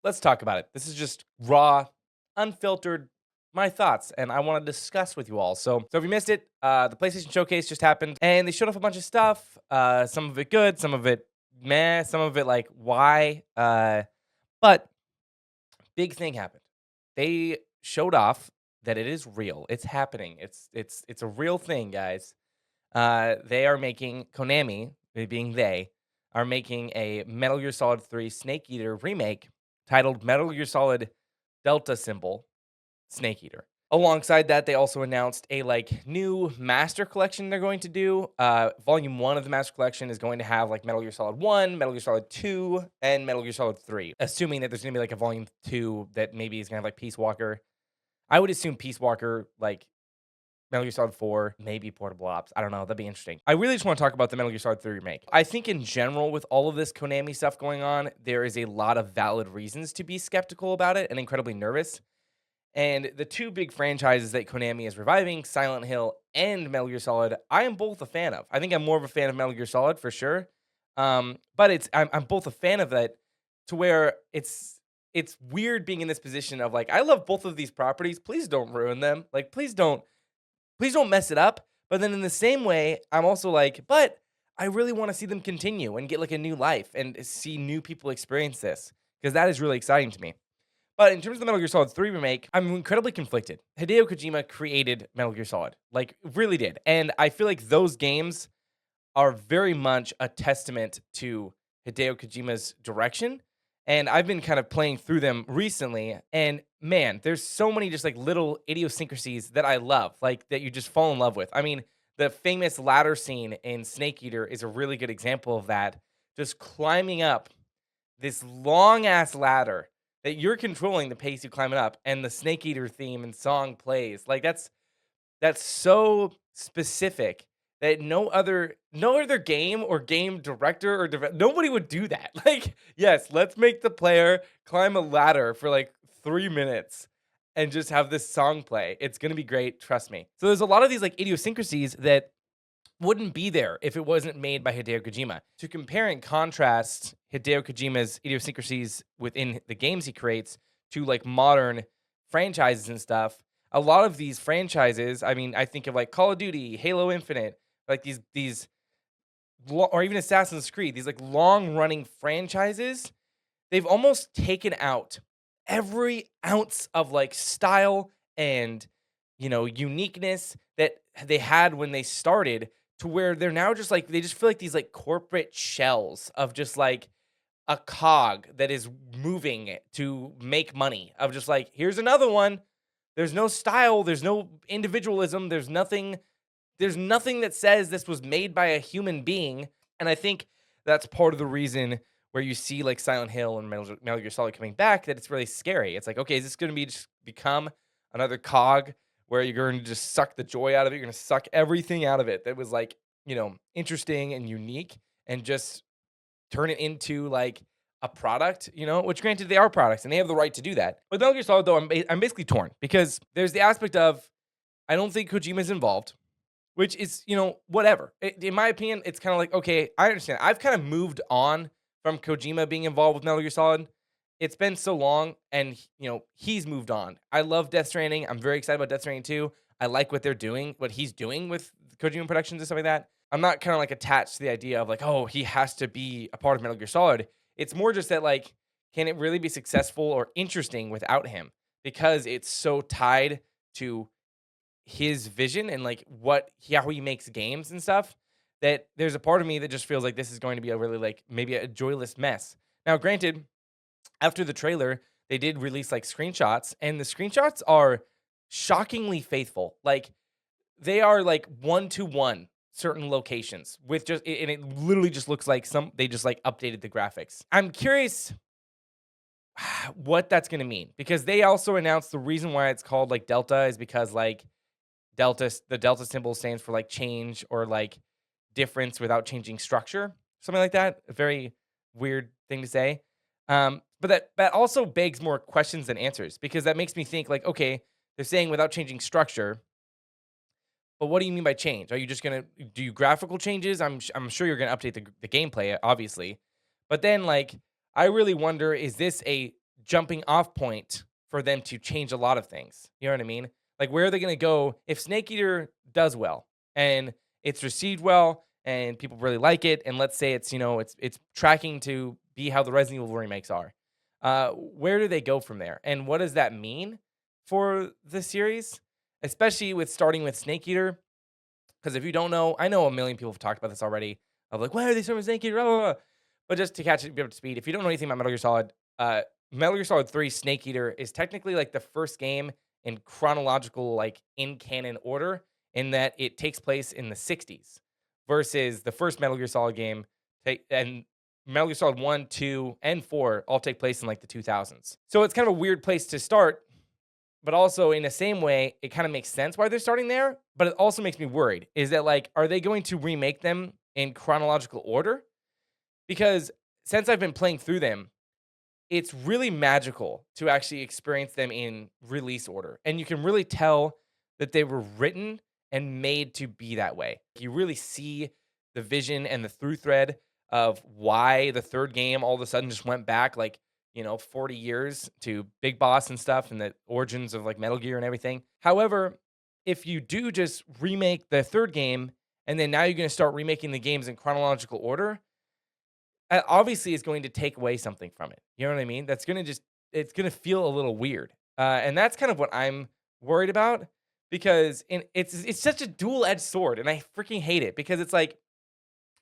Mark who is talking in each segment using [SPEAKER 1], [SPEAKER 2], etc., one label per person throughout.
[SPEAKER 1] let's talk about it. This is just raw, unfiltered, my thoughts, and I want to discuss with you all. So if you missed it, the PlayStation Showcase just happened, and they showed off a bunch of stuff. Some of it good, some of it meh, some of it like why. But big thing happened. They showed off that it is real. It's happening. It's a real thing, guys. They are making Konami, they being they, are making a Metal Gear Solid 3 Snake Eater remake titled Metal Gear Solid Delta Symbol Snake Eater. Alongside that, they also announced a like new master collection they're going to do. Volume 1 of the master collection is going to have like Metal Gear Solid 1, Metal Gear Solid 2, and Metal Gear Solid 3. Assuming that there's gonna be like a volume 2 that maybe is gonna have like Peace Walker. I would assume Peace Walker, like Metal Gear Solid 4, maybe Portable Ops. I don't know. That'd be interesting. I really just want to talk about the Metal Gear Solid 3 remake. I think in general, with all of this Konami stuff going on, there is a lot of valid reasons to be skeptical about it and incredibly nervous. And the two big franchises that Konami is reviving, Silent Hill and Metal Gear Solid, I am both a fan of. I think I'm more of a fan of Metal Gear Solid for sure. But I'm both a fan of it to where it's weird being in this position of like I love both of these properties. Please don't ruin them. Like please don't mess it up. But then in the same way, I'm also like, but I really want to see them continue and get like a new life and see new people experience this because that is really exciting to me. But in terms of the Metal Gear Solid 3 remake, I'm incredibly conflicted. Hideo Kojima created Metal Gear Solid, like really did. And I feel like those games are very much a testament to Hideo Kojima's direction. And I've been kind of playing through them recently. And man, there's so many just like little idiosyncrasies that I love, like that you just fall in love with. I mean, the famous ladder scene in Snake Eater is a really good example of that. Just climbing up this long ass ladder that you're controlling the pace you climb it up, and the Snake Eater theme and song plays. Like that's so specific that no other game or game director or nobody would do that. Like, yes, let's make the player climb a ladder for like 3 minutes and just have this song play. It's going to be great, trust me. So there's a lot of these like idiosyncrasies that wouldn't be there if it wasn't made by Hideo Kojima. To compare and contrast Hideo Kojima's idiosyncrasies within the games he creates to like modern franchises and stuff, a lot of these franchises, I mean, I think of like Call of Duty, Halo Infinite, like or even Assassin's Creed, these like long-running franchises, they've almost taken out every ounce of like style and uniqueness that they had when they started to where they're now just like they just feel like these like corporate shells of just like a cog that is moving to make money of just like here's another one. There's no style, there's no individualism, there's nothing that says this was made by a human being. And I think that's part of the reason where you see like Silent Hill and Metal Gear Solid coming back, that it's really scary. It's like, okay, is this going to be just become another cog where you're going to just suck the joy out of it? You're going to suck everything out of it that was like, interesting and unique and just turn it into like a product, which granted they are products and they have the right to do that. With Metal Gear Solid though, I'm basically torn because there's the aspect of I don't think Kojima's involved, which is, whatever. In my opinion, it's kind of like, okay, I understand. I've kind of moved on from Kojima being involved with Metal Gear Solid. It's been so long, and, he's moved on. I love Death Stranding. I'm very excited about Death Stranding 2. I like what they're doing, what he's doing with Kojima Productions and stuff like that. I'm not kind of like attached to the idea of like, oh, he has to be a part of Metal Gear Solid. It's more just that like, can it really be successful or interesting without him? Because it's so tied to his vision and like how he makes games and stuff, that there's a part of me that just feels like this is going to be a really like maybe a joyless mess. Now, granted, after the trailer, they did release like screenshots, and the screenshots are shockingly faithful. Like they are like one to one certain locations with just and it literally just looks like they just like updated the graphics. I'm curious what that's going to mean because they also announced the reason why it's called like Delta is because like the delta symbol stands for like change or like difference without changing structure, something like that. A very weird thing to say. But that also begs more questions than answers because that makes me think like, okay, they're saying without changing structure, but what do you mean by change? Are you just gonna do graphical changes? I'm sure you're gonna update the gameplay, obviously, but then like I really wonder, is this a jumping off point for them to change a lot of things. You know what I mean? Like, where are they going to go if Snake Eater does well and it's received well and people really like it? And let's say it's, it's tracking to be how the Resident Evil remakes are. Where do they go from there? And what does that mean for the series? Especially with starting with Snake Eater. Because if you don't know, I know a million people have talked about this already. Of like, why are they starting with Snake Eater? Blah, blah, blah. But just to catch it up to speed, if you don't know anything about Metal Gear Solid, Metal Gear Solid 3 Snake Eater is technically like the first game in chronological, like in canon order, in that it takes place in the 60s versus the first Metal Gear Solid game. And Metal Gear Solid 1, 2, and 4 all take place in like the 2000s. So it's kind of a weird place to start, but also in the same way, it kind of makes sense why they're starting there. But it also makes me worried. Is that like, are they going to remake them in chronological order? Because since I've been playing through them, it's really magical to actually experience them in release order. And you can really tell that they were written and made to be that way. You really see the vision and the through thread of why the third game all of a sudden just went back like, 40 years to Big Boss and stuff and the origins of like Metal Gear and everything. However, if you do just remake the third game and then now you're going to start remaking the games in chronological order, obviously is going to take away something from it. You know what I mean? That's going to it's going to feel a little weird. And that's kind of what I'm worried about because it's such a dual-edged sword and I freaking hate it because it's like,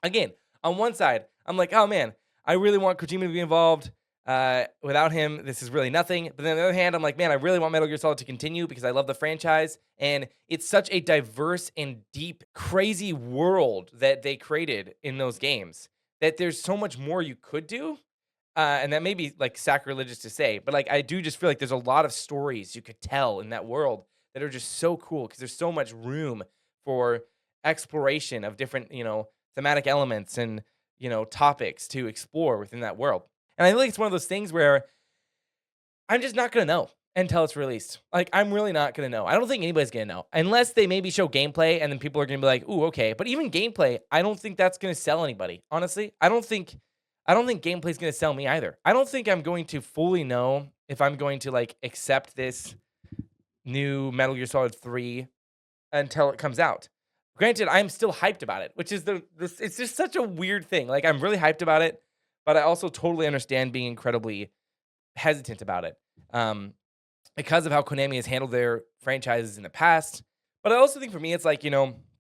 [SPEAKER 1] again, on one side, I'm like, oh man, I really want Kojima to be involved. Without him, this is really nothing. But then on the other hand, I'm like, man, I really want Metal Gear Solid to continue because I love the franchise. And it's such a diverse and deep, crazy world that they created in those games that there's so much more you could do. And that may be like sacrilegious to say, but like I do just feel like there's a lot of stories you could tell in that world that are just so cool because there's so much room for exploration of different, thematic elements and, topics to explore within that world. And I feel like it's one of those things where I'm just not going to know until it's released. Like, I'm really not going to know. I don't think anybody's going to know. Unless they maybe show gameplay and then people are going to be like, ooh, okay. But even gameplay, I don't think that's going to sell anybody. Honestly, I don't think gameplay is going to sell me either. I don't think I'm going to fully know if I'm going to, like, accept this new Metal Gear Solid 3 until it comes out. Granted, I'm still hyped about it, which is it's just such a weird thing. Like, I'm really hyped about it. But I also totally understand being incredibly hesitant about it because of how Konami has handled their franchises in the past. But I also think for me, it's like,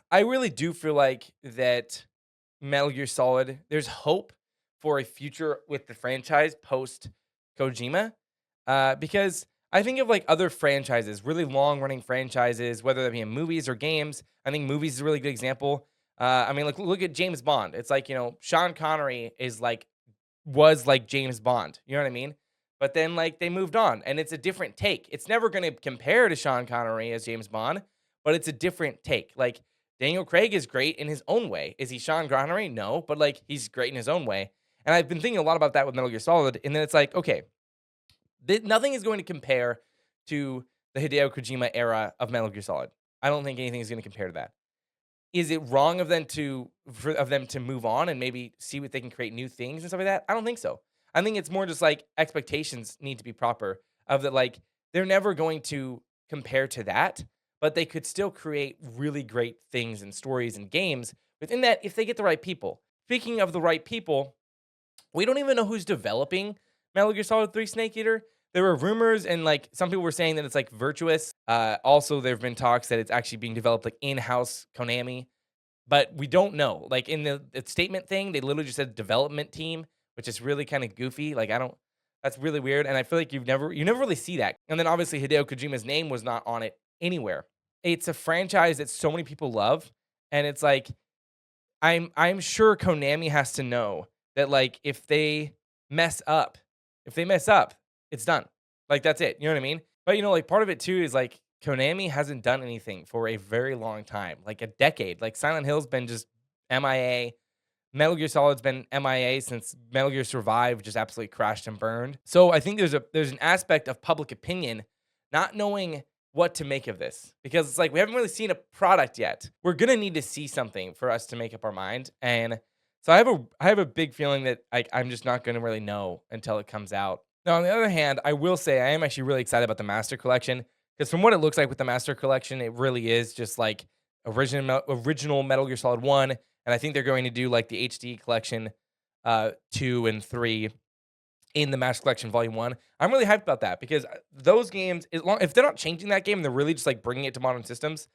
[SPEAKER 1] I really do feel like that Metal Gear Solid, there's hope for a future with the franchise post Kojima because I think of like other franchises, really long running franchises, whether that be in movies or games. I think movies is a really good example. I mean, like, look at James Bond. It's like, Sean Connery was like James Bond. You know what I mean? But then like they moved on and it's a different take. It's never going to compare to Sean Connery as James Bond, but it's a different take. Like Daniel Craig is great in his own way. Is he Sean Connery? No, but like he's great in his own way. And I've been thinking a lot about that with Metal Gear Solid. And then it's like, okay, nothing is going to compare to the Hideo Kojima era of Metal Gear Solid. I don't think anything is going to compare to that. Is it wrong of them to move on and maybe see what they can create new things and stuff like that? I don't think so. I think it's more just like expectations need to be proper of that. Like they're never going to compare to that, but they could still create really great things and stories and games within that if they get the right people. Speaking of the right people, we don't even know who's developing Metal Gear Solid 3 Snake Eater. There were rumors and like some people were saying that it's like Virtuous. Also, there have been talks that it's actually being developed like in-house Konami, but we don't know. Like in the statement thing, they literally just said development team, which is really kind of goofy. Like that's really weird. And I feel like you never really see that. And then obviously Hideo Kojima's name was not on it anywhere. It's a franchise that so many people love, and it's like I'm sure Konami has to know that like if they mess up, it's done. Like that's it. You know what I mean? But like part of it too is like Konami hasn't done anything for a very long time, like a decade. Like Silent Hill's been just MIA. Metal Gear Solid's been MIA since Metal Gear Survive just absolutely crashed and burned. So I think there's an aspect of public opinion not knowing what to make of this because it's like we haven't really seen a product yet. We're gonna need to see something for us to make up our mind, and so I have a big feeling that I'm just not gonna really know until it comes out. Now, on the other hand, I will say I am actually really excited about the Master Collection because from what it looks like with the Master Collection, it really is just like original Metal Gear Solid 1, and I think they're going to do like the HD collection 2 and 3 in the Master Collection Volume 1. I'm really hyped about that because those games, if they're not changing that game, they're really just like bringing it to modern systems.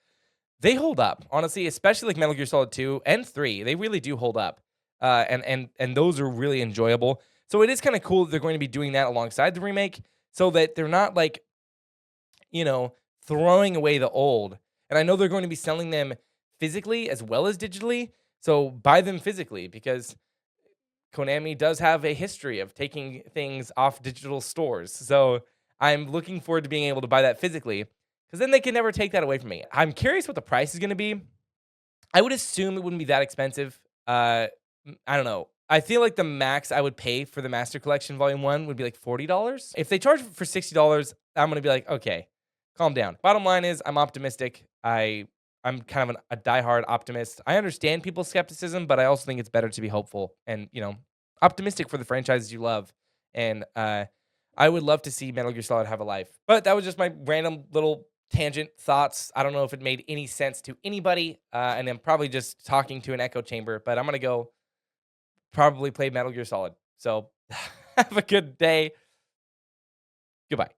[SPEAKER 1] They hold up, honestly, especially like Metal Gear Solid 2 and 3. They really do hold up. And those are really enjoyable. So it is kind of cool that they're going to be doing that alongside the remake so that they're not like, you know, throwing away the old. And I know they're going to be selling them physically as well as digitally. So buy them physically because Konami does have a history of taking things off digital stores. So I'm looking forward to being able to buy that physically because then they can never take that away from me. I'm curious what the price is going to be. I would assume it wouldn't be that expensive. I don't know. I feel like the max I would pay for the Master Collection Volume 1 would be like $40. If they charge for $60, I'm going to be like, okay, calm down. Bottom line is, I'm optimistic. I'm kind of a diehard optimist. I understand people's skepticism, but I also think it's better to be hopeful and, optimistic for the franchises you love. And I would love to see Metal Gear Solid have a life. But that was just my random little tangent thoughts. I don't know if it made any sense to anybody, and I'm probably just talking to an echo chamber, but I'm going to go probably play Metal Gear Solid. So have a good day. Goodbye.